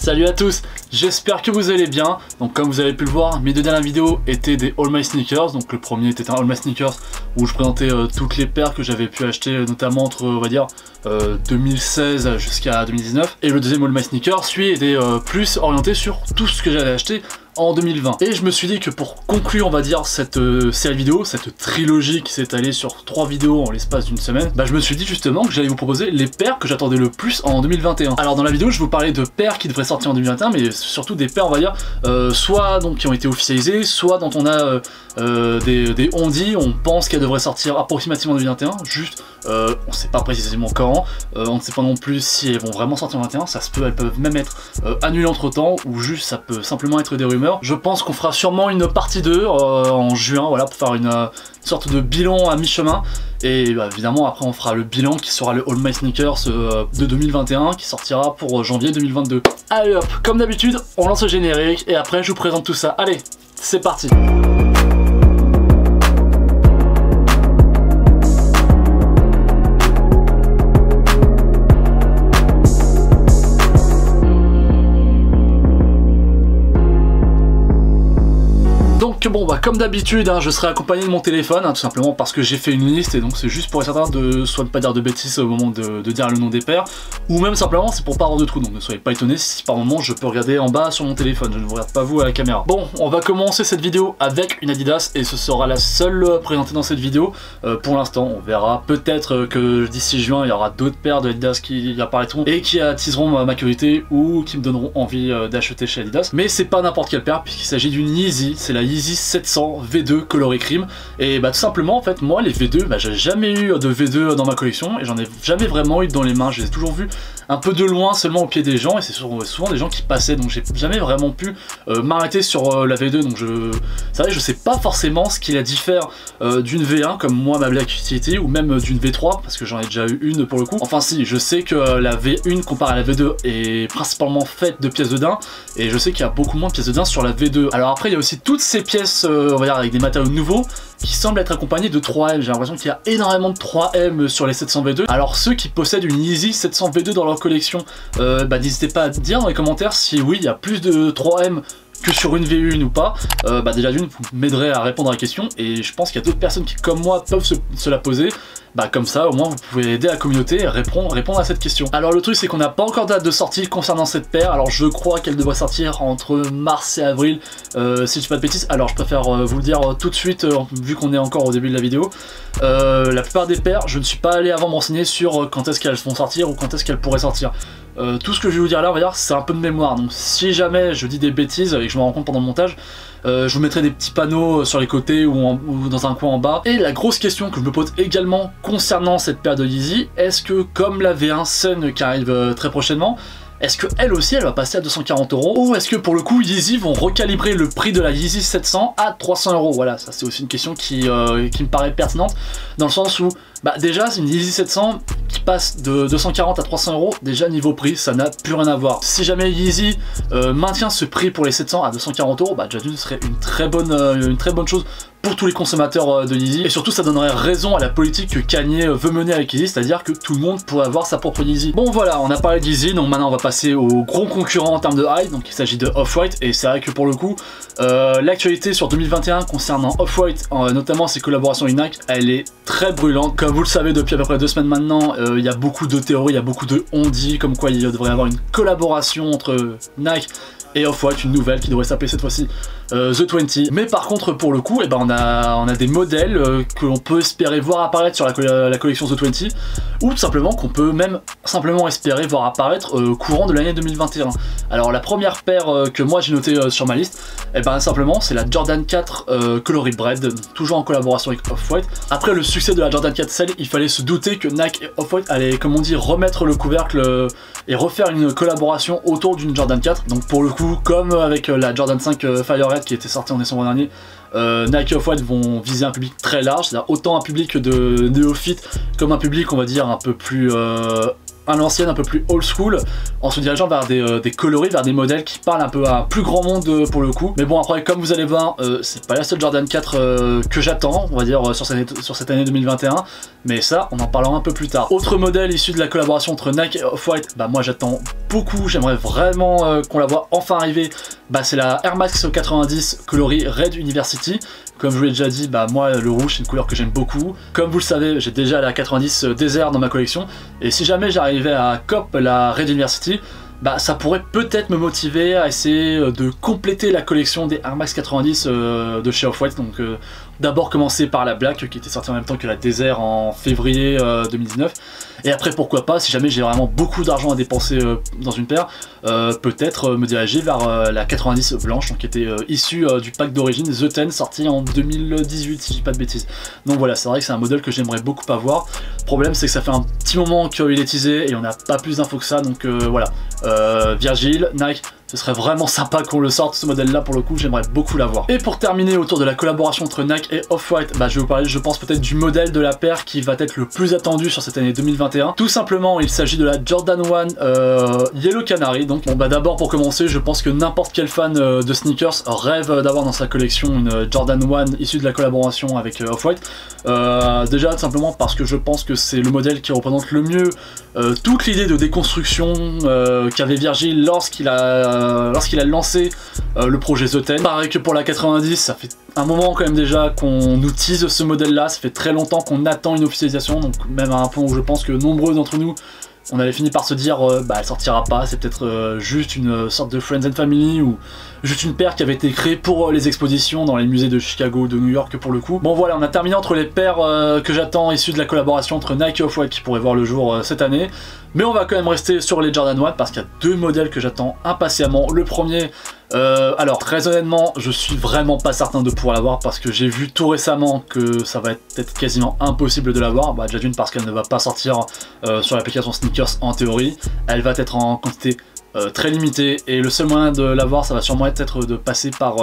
Salut à tous, j'espère que vous allez bien. Donc comme vous avez pu le voir, mes deux dernières vidéos étaient des All My Sneakers. Donc le premier était un All My Sneakers où je présentais toutes les paires que j'avais pu acheter, notamment entre, on va dire, 2016 jusqu'à 2019. Et le deuxième All My Sneakers, lui, était plus orienté sur tout ce que j'avais acheté en 2020. Et je me suis dit que pour conclure, on va dire, cette série vidéo, cette trilogie qui s'est étalée sur 3 vidéos en l'espace d'une semaine, bah je me suis dit justement que j'allais vous proposer les paires que j'attendais le plus en 2021. Alors dans la vidéo, je vous parlais de paires qui devraient sortir en 2021, mais surtout des paires, on va dire, soit donc qui ont été officialisées, soit dont on a des on-dit, on pense qu'elles devraient sortir approximativement en 2021, juste on sait pas précisément quand, on ne sait pas non plus si elles vont vraiment sortir en 2021, ça se peut, elles peuvent même être annulées entre temps, ou juste ça peut simplement être des rumeurs. Je pense qu'on fera sûrement une partie 2 en juin, voilà, pour faire une sorte de bilan à mi-chemin. Et bah, évidemment après on fera le bilan qui sera le All My Sneakers de 2021 qui sortira pour janvier 2022. Allez hop, comme d'habitude, on lance le générique et après je vous présente tout ça. Allez, c'est parti. Bon bah comme d'habitude je serai accompagné de mon téléphone tout simplement parce que j'ai fait une liste et donc c'est juste pour être certain de soit ne pas dire de bêtises au moment de dire le nom des paires ou même simplement c'est pour pas avoir de trous, donc ne soyez pas étonnés si par moment je peux regarder en bas sur mon téléphone, je ne vous regarde pas vous à la caméra. Bon, on va commencer cette vidéo avec une Adidas et ce sera la seule présentée dans cette vidéo pour l'instant. On verra peut-être que d'ici juin il y aura d'autres paires de Adidas qui apparaîtront et qui attiseront ma curiosité ou qui me donneront envie d'acheter chez Adidas, mais c'est pas n'importe quelle paire puisqu'il s'agit d'une Yeezy, c'est la Yeezy 700 V2 coloré crime. Et bah tout simplement en fait moi les V2, bah j'ai jamais eu de V2 dans ma collection et j'en ai jamais vraiment eu dans les mains, je les ai toujours vus un peu de loin seulement au pied des gens et c'est souvent des gens qui passaient, donc j'ai jamais vraiment pu m'arrêter sur la V2, donc c'est vrai que je sais pas forcément ce qui la diffère d'une V1 comme moi ma Black Utility ou même d'une V3 parce que j'en ai déjà eu une pour le coup. Enfin si, je sais que la V1 comparée à la V2 est principalement faite de pièces de daim et je sais qu'il y a beaucoup moins de pièces de daim sur la V2. Alors après il y a aussi toutes ces pièces on va dire avec des matériaux nouveaux qui semblent être accompagnés de 3M. J'ai l'impression qu'il y a énormément de 3M sur les 700 V2. Alors ceux qui possèdent une Yeezy 700 V2 dans leur collection, bah n'hésitez pas à dire dans les commentaires si oui il y a plus de 3M que sur une V1 ou pas. Bah déjà d'une, vous m'aiderez à répondre à la question et je pense qu'il y a d'autres personnes qui comme moi peuvent se la poser. Bah comme ça au moins vous pouvez aider la communauté et répondre à cette question. Alors le truc c'est qu'on n'a pas encore date de sortie concernant cette paire, alors je crois qu'elle devrait sortir entre mars et avril si je dis pas de bêtises. Alors je préfère vous le dire tout de suite vu qu'on est encore au début de la vidéo. La plupart des paires je ne suis pas allé avant m'enseigner sur quand est-ce qu'elles vont sortir ou quand est-ce qu'elles pourraient sortir. Tout ce que je vais vous dire là, on va dire, c'est un peu de mémoire, donc si jamais je dis des bêtises et que je me rends compte pendant le montage, je vous mettrai des petits panneaux sur les côtés ou dans un coin en bas. Et la grosse question que je me pose également concernant cette paire de Yeezy, est-ce que comme la V1 Sun qui arrive très prochainement, est-ce que elle aussi elle va passer à 240 € ou est-ce que pour le coup Yeezy vont recalibrer le prix de la Yeezy 700 à 300 €? Voilà, ça c'est aussi une question qui me paraît pertinente dans le sens où bah déjà c'est une Yeezy 700 qui passe de 240 à 300 €, déjà niveau prix ça n'a plus rien à voir. Si jamais Yeezy maintient ce prix pour les 700 à 240 €, bah déjà d'une ce serait une très bonne chose pour tous les consommateurs de Yeezy et surtout ça donnerait raison à la politique que Kanye veut mener avec Yeezy, c'est-à-dire que tout le monde pourrait avoir sa propre Yeezy. Bon voilà, on a parlé de Yeezy, donc maintenant on va passer au gros concurrent en termes de hype, donc il s'agit de Off-White et c'est vrai que pour le coup l'actualité sur 2021 concernant Off-White, notamment ses collaborations avec Nike, elle est très brûlante. Comme vous le savez depuis à peu près 2 semaines maintenant, il y a beaucoup de théories, il y a beaucoup de on-dit comme quoi il devrait y avoir une collaboration entre Nike et Off-White, une nouvelle qui devrait s'appeler cette fois-ci The 20. Mais par contre pour le coup, on a des modèles que l'on peut espérer voir apparaître sur la collection The 20 ou tout simplement qu'on peut même simplement espérer voir apparaître courant de l'année 2021. Alors la première paire que moi j'ai notée sur ma liste, simplement c'est la Jordan 4 Coloris Bread, toujours en collaboration avec Off-White. Après le succès de la Jordan 4 Cell, il fallait se douter que Nike et Off-White allaient, comme on dit, remettre le couvercle et refaire une collaboration autour d'une Jordan 4. Donc pour le coup, comme avec la Jordan 5 Fire Red qui était sortie en décembre dernier, Nike et Off-White vont viser un public très large, c'est-à-dire autant un public de néophytes comme un public on va dire un peu plus à l'ancienne, un peu plus old school, en se dirigeant vers des coloris, vers des modèles qui parlent un peu à un plus grand monde pour le coup. Mais bon, après, comme vous allez voir, c'est pas la seule Jordan 4 que j'attends, on va dire, sur cette année 2021, mais ça, on en parlera un peu plus tard. Autre modèle issu de la collaboration entre Nike et Off-White, bah moi j'attends beaucoup, j'aimerais vraiment qu'on la voit enfin arriver, bah c'est la Air Max 90 coloris Red University. Comme je vous l'ai déjà dit, bah moi le rouge c'est une couleur que j'aime beaucoup. Comme vous le savez, j'ai déjà la 90 Desert dans ma collection, et si jamais j'arrivais à cop la Red University, bah ça pourrait peut-être me motiver à essayer de compléter la collection des Air Max 90 de chez Off-White. Donc d'abord commencer par la Black qui était sortie en même temps que la Desert en février 2019, et après pourquoi pas, si jamais j'ai vraiment beaucoup d'argent à dépenser dans une paire, peut-être me diriger vers la 90 blanche, donc qui était issue du pack d'origine The 10 sorti en 2018 si je dis pas de bêtises. Donc voilà, c'est vrai que c'est un modèle que j'aimerais beaucoup avoir. Le problème c'est que ça fait un petit moment qu'il est teasé et on n'a pas plus d'infos que ça, donc voilà. Virgil, Nike, ce serait vraiment sympa qu'on le sorte ce modèle là, pour le coup j'aimerais beaucoup l'avoir. Et pour terminer autour de la collaboration entre Nike et Off-White, bah je vais vous parler, je pense, peut-être du modèle de la paire qui va être le plus attendu sur cette année 2021. Tout simplement il s'agit de la Jordan 1 Yellow Canary. Donc bon bah d'abord pour commencer, je pense que n'importe quel fan de sneakers rêve d'avoir dans sa collection une Jordan 1 issue de la collaboration avec Off-White. Déjà tout simplement parce que je pense que c'est le modèle qui représente le mieux toute l'idée de déconstruction qu'avait Virgil lorsqu'il a lancé le projet The 10. Pareil que pour la 90, ça fait un moment quand même déjà qu'on nous tease ce modèle là, ça fait très longtemps qu'on attend une officialisation, donc même à un point où je pense que nombreux d'entre nous on avait fini par se dire bah elle sortira pas, c'est peut-être juste une sorte de Friends and Family ou juste une paire qui avait été créée pour les expositions dans les musées de Chicago, de New York pour le coup. Bon voilà, on a terminé entre les paires que j'attends issues de la collaboration entre Nike et Off-White qui pourraient voir le jour cette année. Mais on va quand même rester sur les Jordan 1 parce qu'il y a deux modèles que j'attends impatiemment. Le premier, alors très honnêtement, je suis vraiment pas certain de pouvoir l'avoir parce que j'ai vu tout récemment que ça va être peut-être quasiment impossible de l'avoir. Bah déjà d'une parce qu'elle ne va pas sortir sur l'application Sneakers en théorie. Elle va être en quantité très limitée et le seul moyen de l'avoir ça va sûrement être de passer par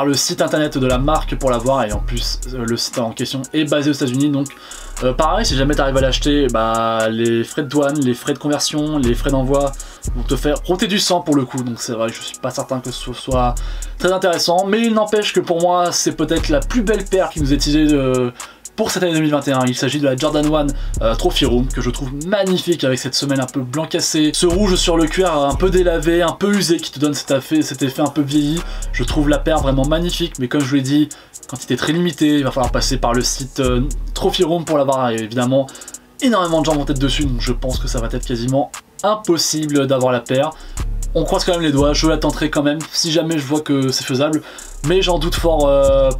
le site internet de la marque pour l'avoir, et en plus le site en question est basé aux États-Unis, donc pareil, si jamais tu arrives à l'acheter, bah, les frais de douane, les frais de conversion, les frais d'envoi vont te faire rôter du sang pour le coup, donc c'est vrai que je suis pas certain que ce soit très intéressant, mais il n'empêche que pour moi c'est peut-être la plus belle paire qui nous est teasée pour cette année 2021. Il s'agit de la Jordan 1 Trophy Room que je trouve magnifique avec cette semelle un peu blanc cassé, ce rouge sur le cuir un peu délavé, un peu usé qui te donne cet effet un peu vieilli. Je trouve la paire vraiment magnifique, mais comme je vous l'ai dit, quantité très limitée, il va falloir passer par le site Trophy Room pour l'avoir, et évidemment énormément de gens vont être dessus, donc je pense que ça va être quasiment impossible d'avoir la paire. On croise quand même les doigts, je la tenterai quand même si jamais je vois que c'est faisable, mais j'en doute fort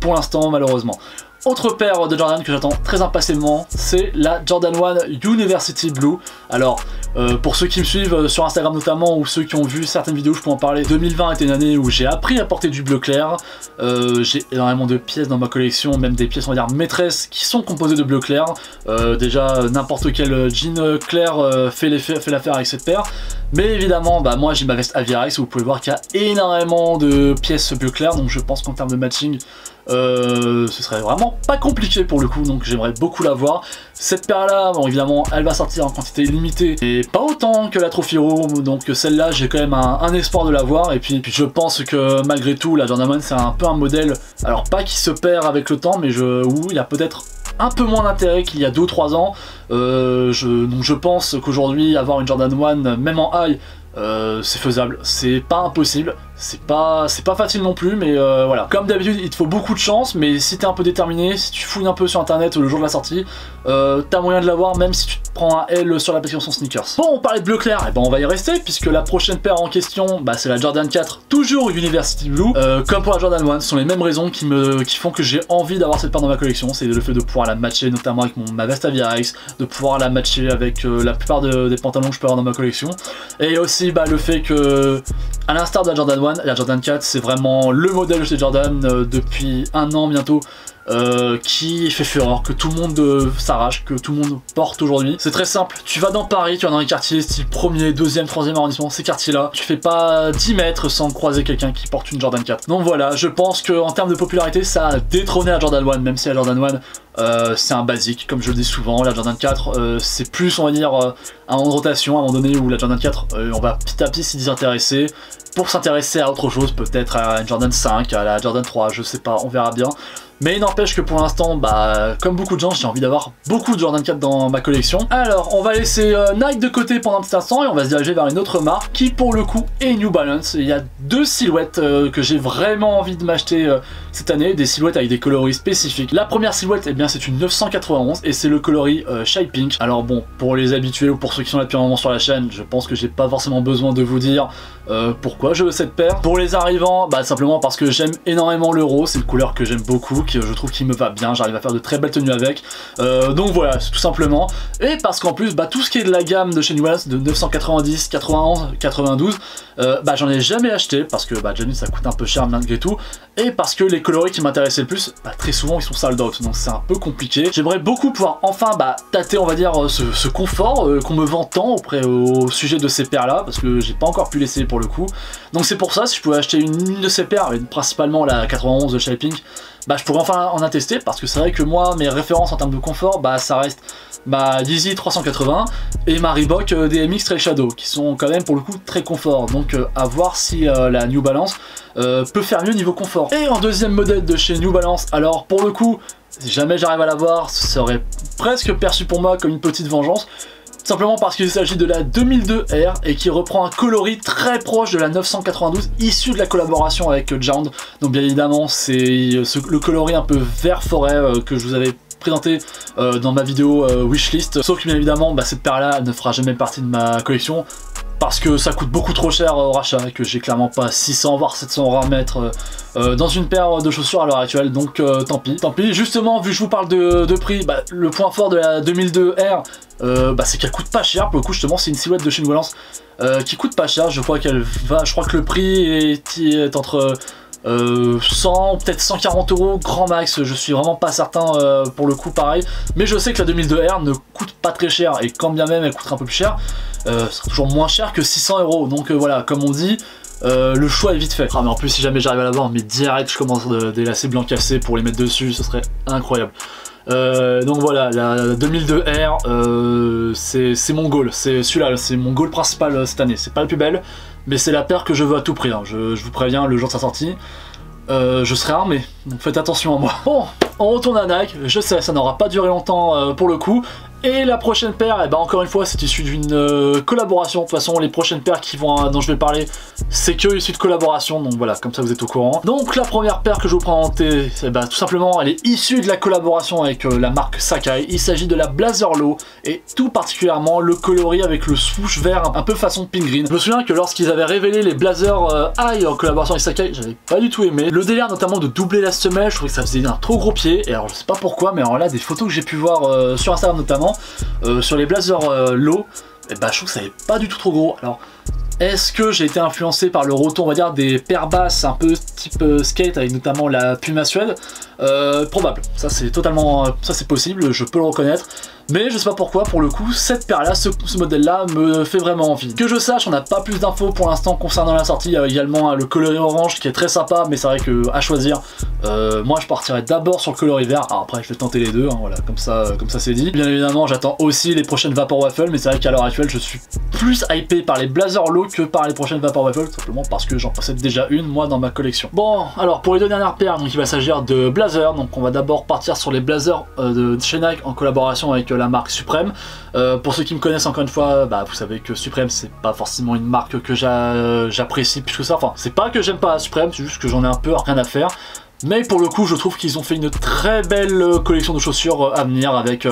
pour l'instant malheureusement. Autre paire de Jordan que j'attends très impatiemment, c'est la Jordan 1 University Blue. Alors, pour ceux qui me suivent sur Instagram notamment, ou ceux qui ont vu certaines vidéos, je peux en parler. 2020 était une année où j'ai appris à porter du bleu clair. J'ai énormément de pièces dans ma collection, même des pièces on va dire maîtresses qui sont composées de bleu clair. Déjà, n'importe quel jean clair fait l'affaire avec cette paire. Mais évidemment, bah, moi j'ai ma veste Avirex où vous pouvez voir qu'il y a énormément de pièces bleu clair, donc je pense qu'en termes de matching, ce serait vraiment pas compliqué pour le coup, donc j'aimerais beaucoup la voir. Cette paire là, bon évidemment elle va sortir en quantité limitée et pas autant que la Trophy Room, donc celle-là j'ai quand même un espoir de la voir. Et puis je pense que malgré tout la Jordan 1 c'est un peu un modèle, alors pas qui se perd avec le temps, mais où il y a peut-être un peu moins d'intérêt qu'il y a 2 ou 3 ans. Donc je pense qu'aujourd'hui avoir une Jordan 1 même en high, c'est faisable, c'est pas impossible, c'est pas facile non plus, mais voilà. Comme d'habitude, il te faut beaucoup de chance, mais si t'es un peu déterminé, si tu fouilles un peu sur internet le jour de la sortie, t'as moyen de l'avoir même si tu te prends un L sur l'application Sneakers. Bon, on parlait de bleu clair, et ben on va y rester, puisque la prochaine paire en question, bah, c'est la Jordan 4, toujours University Blue. Comme pour la Jordan 1, ce sont les mêmes raisons qui font que j'ai envie d'avoir cette paire dans ma collection, c'est le fait de pouvoir la matcher notamment avec ma veste Avirex, de pouvoir la matcher avec la plupart des pantalons que je peux avoir dans ma collection, et aussi bah, le fait que, à l'instar de la Jordan 1, la Jordan 4 c'est vraiment le modèle de chez Jordan depuis 1 an bientôt, qui fait fureur, que tout le monde s'arrache, que tout le monde porte aujourd'hui. C'est très simple, tu vas dans Paris, tu vas dans les quartiers style 1er, 2e, 3e arrondissement, ces quartiers là, tu fais pas 10 mètres sans croiser quelqu'un qui porte une Jordan 4. Donc voilà, je pense qu'en termes de popularité ça a détrôné la Jordan 1, même si la Jordan 1 c'est un basique, comme je le dis souvent. La Jordan 4, c'est plus, on va dire, un moment de rotation, à un moment donné où la Jordan 4, on va petit à petit s'y désintéresser, pour s'intéresser à autre chose, peut-être à une Jordan 5, à la Jordan 3, je sais pas, on verra bien. Mais il n'empêche que pour l'instant, bah, comme beaucoup de gens, j'ai envie d'avoir beaucoup de Jordan 4 dans ma collection. Alors, on va laisser Nike de côté pendant un petit instant et on va se diriger vers une autre marque qui, pour le coup, est New Balance. Il y a deux silhouettes que j'ai vraiment envie de m'acheter cette année, des silhouettes avec des coloris spécifiques. La première silhouette, eh bien, c'est une 991 et c'est le coloris Shy Pink. Alors bon, pour les habitués ou pour ceux qui sont là depuis un moment sur la chaîne, je pense que j'ai pas forcément besoin de vous dire pourquoi je veux cette paire. Pour les arrivants, bah simplement parce que j'aime énormément le rose, c'est une couleur que j'aime beaucoup, que je trouve qu'il me va bien, j'arrive à faire de très belles tenues avec. Donc voilà, c'est tout simplement. Et parce qu'en plus, bah, tout ce qui est de la gamme de chez New Balance, de 990, 91, 92, bah j'en ai jamais acheté parce que bah, déjà ça coûte un peu cher malgré tout. Et parce que les coloris qui m'intéressaient le plus, bah, très souvent ils sont sold out, donc c'est un peu compliqué. J'aimerais beaucoup pouvoir enfin bah, tâter, on va dire, ce confort qu'on me vend tant au sujet de ces paires là, parce que j'ai pas encore pu l'essayer pour le coup. Donc c'est pour ça, si je pouvais acheter une de ces paires, et principalement la 91 de Shy Pink, bah je pourrais enfin en attester, parce que c'est vrai que moi, mes références en termes de confort, bah ça reste bah, Yeezy 380 et ma Reebok DMX Trail Shadow, qui sont quand même pour le coup très confort. Donc à voir si la New Balance peut faire mieux niveau confort. Et en deuxième modèle de chez New Balance, alors pour le coup, si jamais j'arrive à l'avoir, ce serait presque perçu pour moi comme une petite vengeance. Simplement parce qu'il s'agit de la 2002R et qui reprend un coloris très proche de la 992 issu de la collaboration avec Jound. Donc bien évidemment c'est le coloris un peu vert forêt que je vous avais présenté dans ma vidéo wishlist. Sauf que bien évidemment bah, cette paire là elle ne fera jamais partie de ma collection, parce que ça coûte beaucoup trop cher au rachat et que j'ai clairement pas 600 voire 700 € à mettre dans une paire de chaussures à l'heure actuelle, donc tant pis. Tant pis, justement vu que je vous parle de prix, bah, le point fort de la 2002R bah, c'est qu'elle coûte pas cher. Pour le coup justement c'est une silhouette de chez New Balance qui coûte pas cher. Je crois que le prix est entre 100 peut-être 140 € grand max, je suis vraiment pas certain pour le coup pareil, mais je sais que la 2002R ne coûte pas très cher et quand bien même elle coûtera un peu plus cher, c'est toujours moins cher que 600 €, donc voilà, comme on dit, le choix est vite fait. Ah mais en plus si jamais j'arrive à l'avoir, mais direct je commence des lacets blancs cassés pour les mettre dessus, ce serait incroyable. Donc voilà, la 2002R, c'est mon goal, c'est celui-là, c'est mon goal principal cette année. C'est pas la plus belle, mais c'est la paire que je veux à tout prix, hein. Je vous préviens, le jour de sa sortie, je serai armé, donc faites attention à moi. Bon, on retourne à Nike, je sais, ça n'aura pas duré longtemps pour le coup. Et la prochaine paire, eh ben encore une fois, c'est issu d'une collaboration. De toute façon, les prochaines paires dont je vais parler, c'est que issu de collaboration. Donc voilà, comme ça vous êtes au courant. Donc la première paire que je vous présente, eh ben, tout simplement, elle est issue de la collaboration avec la marque Sacai. Il s'agit de la Blazer Low et tout particulièrement le coloris avec le swoosh vert un peu façon pink green. Je me souviens que lorsqu'ils avaient révélé les Blazer High en collaboration avec Sacai, j'avais pas du tout aimé. Le délire notamment de doubler la semelle, je trouvais que ça faisait un trop gros pied. Et alors je sais pas pourquoi, mais alors là, des photos que j'ai pu voir sur Instagram notamment, sur les Blazer Low, et bah, je trouve que ça n'est pas du tout trop gros. Alors, est-ce que j'ai été influencé par le retour, on va dire, des paires basses un peu type skate, avec notamment la Puma Suède? Probable, ça c'est totalement, ça c'est possible, je peux le reconnaître. Mais je sais pas pourquoi, pour le coup, cette paire-là, ce modèle-là me fait vraiment envie. Que je sache, on n'a pas plus d'infos pour l'instant concernant la sortie. Il y a également le coloris orange qui est très sympa, mais c'est vrai que à choisir, moi je partirais d'abord sur le coloris vert. Alors après, je vais tenter les deux, hein, voilà, comme ça c'est dit. Bien évidemment, j'attends aussi les prochaines Vapor Waffle, mais c'est vrai qu'à l'heure actuelle, je suis plus hypé par les Blazer Low que par les prochaines Vapor Waffle, simplement parce que j'en possède déjà une, moi, dans ma collection. Bon, alors pour les deux dernières paires, donc il va s'agir de Blazer. Donc on va d'abord partir sur les Blazer de chez Nike en collaboration avec la marque Supreme. Pour ceux qui me connaissent, encore une fois, bah, vous savez que Supreme c'est pas forcément une marque que j'apprécie plus que ça. Enfin, c'est pas que j'aime pas Supreme, c'est juste que j'en ai un peu rien à faire. Mais pour le coup, je trouve qu'ils ont fait une très belle collection de chaussures à venir avec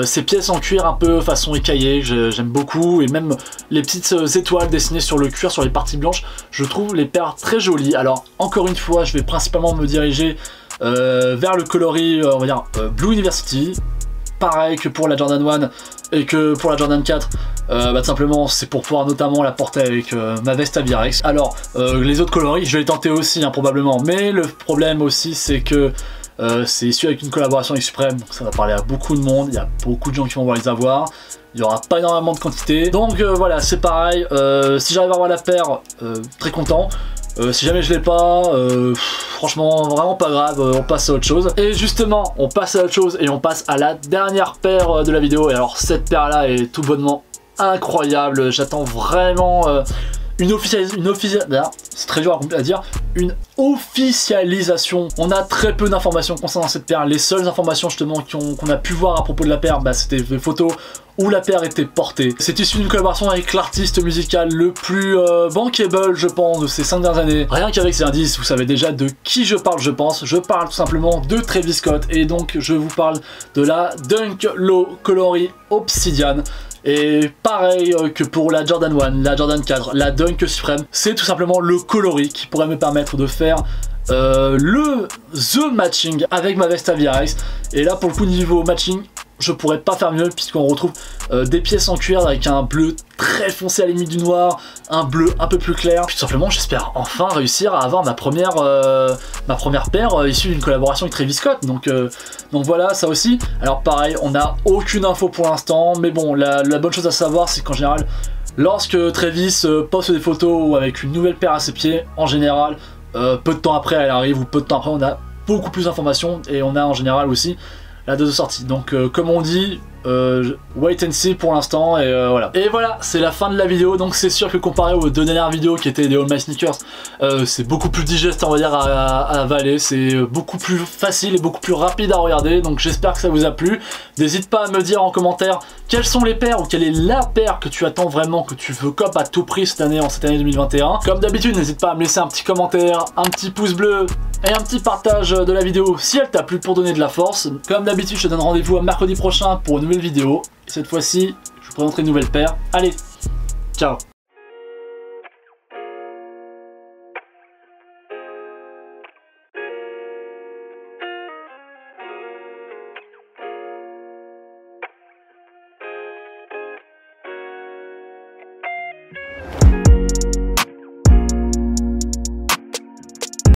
ces pièces en cuir un peu façon écaillée, j'aime beaucoup, et même les petites étoiles dessinées sur le cuir, sur les parties blanches, je trouve les paires très jolies. Alors encore une fois, je vais principalement me diriger vers le coloris, on va dire Blue University. Pareil que pour la Jordan 1 et que pour la Jordan 4, bah, tout simplement c'est pour pouvoir notamment la porter avec ma veste à Birex. Alors les autres coloris je vais les tenter aussi, hein, probablement, mais le problème aussi c'est que c'est issu avec une collaboration avec Supreme, donc ça va parler à beaucoup de monde, il y a beaucoup de gens qui vont vouloir les avoir, il n'y aura pas énormément de quantité, donc voilà, c'est pareil, si j'arrive à avoir la paire, très content. Si jamais je l'ai pas, franchement vraiment pas grave, on passe à autre chose. Et justement, on passe à autre chose et on passe à la dernière paire de la vidéo. Et alors cette paire là est tout bonnement incroyable, j'attends vraiment c'est très dur à dire, une officialisation. On a très peu d'informations concernant cette paire. Les seules informations justement qu'on a pu voir à propos de la paire, bah, c'était des photos où la paire était portée. C'est issu d'une collaboration avec l'artiste musical le plus bankable, je pense, de ces 5 dernières années. Rien qu'avec ces indices, vous savez déjà de qui je parle, je pense. Je parle tout simplement de Travis Scott, et donc je vous parle de la Dunk Low Coloris Obsidian. Et pareil que pour la Jordan 1, la Jordan 4, la Dunk Supreme, c'est tout simplement le coloris qui pourrait me permettre de faire the matching avec ma veste Aviarex. Et là pour le coup niveau matching, je pourrais pas faire mieux puisqu'on retrouve des pièces en cuir avec un bleu très foncé à la limite du noir, un bleu un peu plus clair. Puis tout simplement j'espère enfin réussir à avoir ma première paire issue d'une collaboration avec Travis Scott. Donc voilà, ça aussi. Alors pareil, on n'a aucune info pour l'instant, mais bon, la bonne chose à savoir c'est qu'en général, lorsque Travis poste des photos avec une nouvelle paire à ses pieds, en général, peu de temps après elle arrive, ou peu de temps après on a beaucoup plus d'informations, et on a en général aussi la date de sortie. Donc comme on dit, wait and see pour l'instant, et voilà. Et voilà, c'est la fin de la vidéo. Donc c'est sûr que comparé aux 2 dernières vidéos qui étaient des All My Sneakers, c'est beaucoup plus digeste, on va dire, à avaler. C'est beaucoup plus facile et beaucoup plus rapide à regarder. Donc j'espère que ça vous a plu. N'hésite pas à me dire en commentaire quelles sont les paires, ou quelle est la paire que tu attends vraiment, que tu veux cop à tout prix cette année, en cette année 2021. Comme d'habitude, n'hésite pas à me laisser un petit commentaire, un petit pouce bleu et un petit partage de la vidéo si elle t'a plu, pour donner de la force. Comme d'habitude, je te donne rendez-vous à mercredi prochain pour une nouvelle vidéo. Cette fois-ci, je vous présenterai une nouvelle paire. Allez, ciao!